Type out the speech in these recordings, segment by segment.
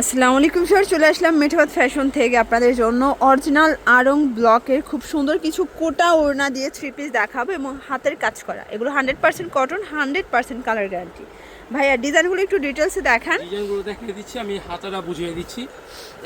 আসসালামু আলাইকুম স্যার, চলে আসলাম মেঠোয়াত ফ্যাশন থেকে আপনাদের জন্য অরিজিনাল আড়ং ব্লকের খুব সুন্দর কিছু কোটা ওড়না দিয়ে থ্রি পিস দেখাবো এবং হাতের কাজ করা। এগুলো 100% কটন, 100% কালার গ্যারান্টি। ভাইয়া ডিজাইনগুলো একটু ডিটেলসে দেখান। ডিজাইনগুলো দেখিয়ে দিচ্ছি, আমি হাতাটা বুঝিয়ে দিচ্ছি।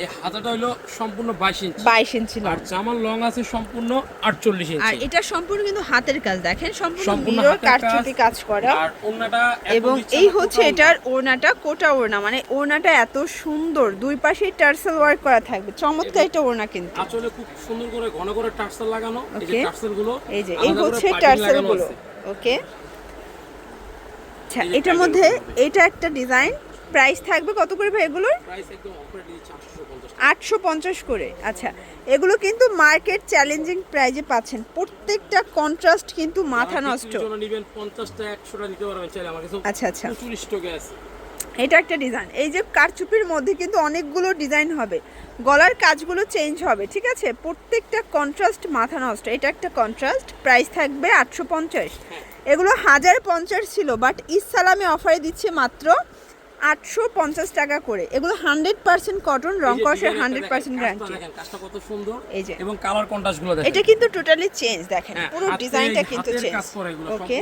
এই হাতাটা হলো সম্পূর্ণ 22 ইঞ্চি, 22 ইঞ্চি আর জামার লং আছে সম্পূর্ণ 48 ইঞ্চি। আর এটা সম্পূর্ণ কিন্তু হাতের কাজ, দেখেন সম্পূর্ণ মিরর কারচুপি কাজ করা। আর ওড়নাটা এবং এই হচ্ছে এটার ওড়নাটা, কোটা ওড়না, মানে ওড়নাটা এত সুন্দর, দুই পাশেই টার্সেল ওয়ার্ক করা থাকবে। চমৎকার এটা ওড়না কিন্তু আসলে খুব সুন্দর করে ঘন করে টার্সেল লাগানো। এই যে টার্সেলগুলো, এই হচ্ছে টার্সেলগুলো। ওকে, আচ্ছা এটার মধ্যে এটা একটা ডিজাইন। প্রাইস থাকবে কত করে ভাই এগুলোর? প্রাইস একদম অফার দিচ্ছি 850 করে। আচ্ছা, এগুলো কিন্তু মার্কেট চ্যালেঞ্জিং প্রাইজে পাচ্ছেন। প্রত্যেকটা কন্ট্রাস্ট কিন্তু মাথা নষ্ট। যারা নেবেন 50 টা 100 টা নিতে পারবেন চাইলে। আমার কাছে আচ্ছা আচ্ছা 40 টাকা আছে। এটা একটা ডিজাইন। এই যে কারচুপির মধ্যে কিন্তু অনেকগুলো ডিজাইন হবে, গলার কাজগুলো চেঞ্জ হবে, ঠিক আছে? প্রত্যেকটা কন্ট্রাস্ট মাথা নষ্ট। এটা একটা কন্ট্রাস্ট, প্রাইস থাকবে 850। এগুলো 1050 ছিল, বাট ইসলামে অফারে দিচ্ছে মাত্র 850 টাকা করে। এগুলো 100% কটন, রং কষের 100% গ্যারান্টি। দেখেন কাজটা কত সুন্দর, এই যে এবং কালার কন্ট্রাস্টগুলো দেখেন। এটা কিন্তু টোটালি চেঞ্জ, দেখেন পুরো ডিজাইনটা কিন্তু চেঞ্জ। ওকে,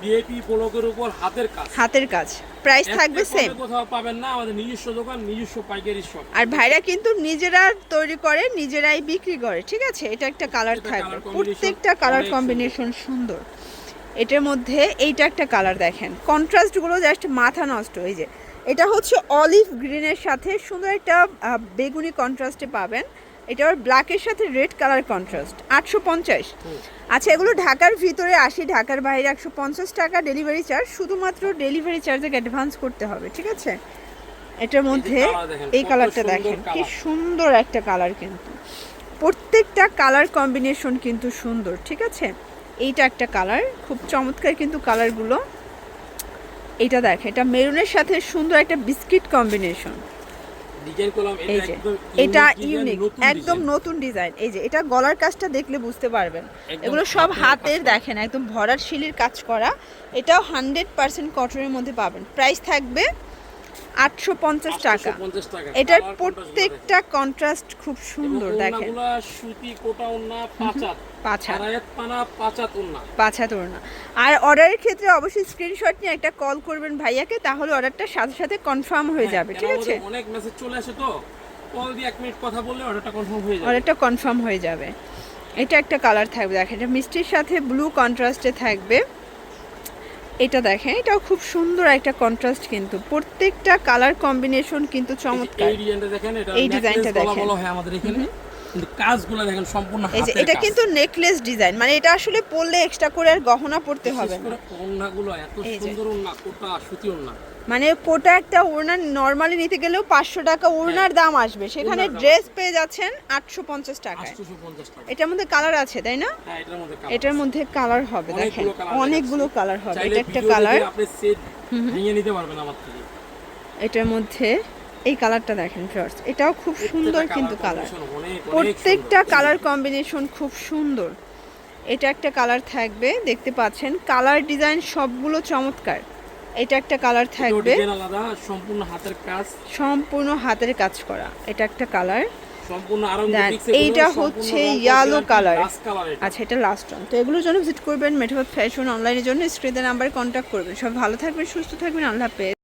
ভিআইপি ব্লকের উপর হাতের কাজ, হাতের কাজ। প্রাইস থাকবে সেম, কোথাও পাবেন না। আমাদের নিজস্ব দোকান, নিজস্ব পাইকারি শপ। আর ভাইরা কিন্তু নিজেরা তৈরি করে, নিজেরাই বিক্রি করে, ঠিক আছে? এটা একটা কালার থাকবে, প্রত্যেকটা কালার কম্বিনেশন সুন্দর। এটার মধ্যে এইটা একটা কালার দেখেন, কন্ট্রাস্টগুলো জাস্ট মাথা নষ্ট। এই যে এটা হচ্ছে অলিভ গ্রিনের সাথে সুন্দর একটা বেগুনি কন্ট্রাস্টে পাবেন। এটা আবার ব্ল্যাকের সাথে রেড কালার কন্ট্রাস্ট। 850। আচ্ছা, এগুলো ঢাকার ভিতরে 80, ঢাকার বাইরে 150 টাকা ডেলিভারি চার্জ। শুধুমাত্র ডেলিভারি চার্জে অ্যাডভান্স করতে হবে, ঠিক আছে? এটার মধ্যে এই কালারটা দেখেন, কি সুন্দর একটা কালার কিন্তু। প্রত্যেকটা কালার কম্বিনেশন কিন্তু সুন্দর, ঠিক আছে? এইটা একটা কালার, খুব চমৎকার কিন্তু কালারগুলো। এইটা দেখেন, এটা মেরুনের সাথে সুন্দর একটা বিস্কিট কম্বিনেশন। এই যে এটা ইউনিক, একদম নতুন ডিজাইন। এই যে এটা গলার কাজটা দেখলে বুঝতে পারবেন, এগুলো সব হাতের, দেখেন একদম ভরার শিলির কাজ করা। এটাও 100% কটনের মধ্যে পাবেন। প্রাইস থাকবে 850 টাকা। এটার প্রত্যেকটা কন্ট্রাস্ট খুব সুন্দর, দেখেন সুতি কোটা ওন্না, পাঁচাত ওড়না। আর অর্ডারের ক্ষেত্রে অবশ্যই স্ক্রিনশট নিয়ে একটা কল করবেন ভাইয়াকে, তাহলে অর্ডারটা সাথে সাথে কনফার্ম হয়ে যাবে, ঠিক আছে? অনেক মেসেজ চলে আসে, তো কল দিয়ে 1 মিনিট কথা বললে অর্ডারটা কনফার্ম হয়ে যাবে। অর্ডারটা কনফার্ম হয়ে যাবে। এটা একটা কালার থাকবে, দেখেন এটা মিষ্টির সাথে ব্লু কন্ট্রাস্টে থাকবে। এটা দেখেন, এটাও খুব সুন্দর একটা কন্ট্রাস্ট কিন্তু। প্রত্যেকটা কালার কম্বিনেশন কিন্তু চমৎকার। এই ডিজাইনটা দেখেন, বলা হয় আমাদের এখানে, কিন্তু কাজগুলো দেখেন সম্পূর্ণ হাতের কাজ। এটা কিন্তু নেকলেস ডিজাইন, মানে এটা আসলে পরলে এক্সট্রা করে আর গহনা পড়তে হবে না। ওড়নাগুলো এত সুন্দর, ওড়না কোটা সুতি ওড়না, মানে কোটা একটা ওড়না নরমালি নিতে গেলেও 500 টাকা ওড়নার দাম আসবে, সেখানে ড্রেস পেয়ে যাচ্ছেন 850 টাকায়। এটার মধ্যে কালার আছে, তাই না? এটার মধ্যে কালার হবে, দেখেন অনেকগুলো কালার হবে। এটা একটা কালার, আপনি সেট ভেঙে নিতে পারবেন আমার থেকে। এটার মধ্যে এই কালারটা দেখেন ফার্স্ট, এটাও খুব সুন্দর কিন্তু কালার। প্রত্যেকটা কালার কম্বিনেশন খুব সুন্দর। এটা একটা কালার থাকবে, দেখতে পাচ্ছেন কালার ডিজাইন সবগুলো চমৎকার। এটা একটা কালার থাকবে, সম্পূর্ণ হাতের কাজ, সম্পূর্ণ হাতের কাজ করা। এটা একটা কালার, সম্পূর্ণ আরং মিক্সে। এইটা হচ্ছে ইয়েলো কালার। আচ্ছা, এটা লাস্ট ওয়ান। তো এগুলোর জন্য ভিজিট করবেন মেঠোয়াত ফ্যাশন অনলাইনের জন্য, স্ক্রিনের নাম্বারে কন্ট্যাক্ট করবেন। সব ভালো থাকবেন, সুস্থ থাকবেন, আল্লাহ হাফেজ।